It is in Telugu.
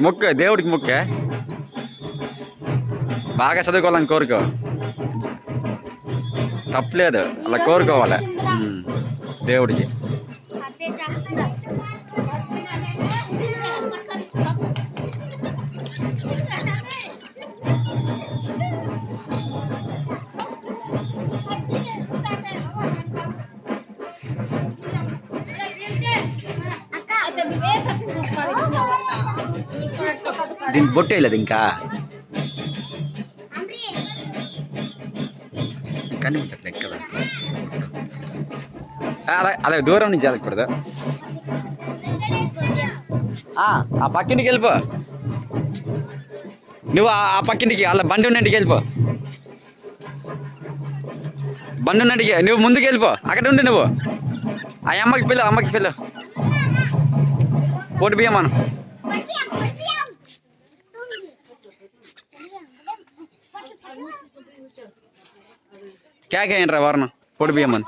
మొక్క దేవుడికి మొక్క బాగా చదువుకోవాలని కోరుకో, తప్పలేదు, అలా కోరుకోవాలి దేవుడికి. దీనికి బొట్టు వేయలేదు ఇంకా, కనిపించట్లే కదా, అలా దూరం నుంచి వెళ్ళకూడదు. ఆ పక్కింటికి వెళ్ళిపో, నువ్వు ఆ పక్కింటికి అలా బండి ఉన్నంటికి వెళ్ళిపో, బండి ఉన్నంటికి నువ్వు ముందుకు వెళ్ళిపో, అక్కడ ఉండి నువ్వు ఆ అమ్మకి పిల్ల, అమ్మకి పిల్ల పోటీ బియ్యమాను. क्या कहें रा वरना पोट भी मन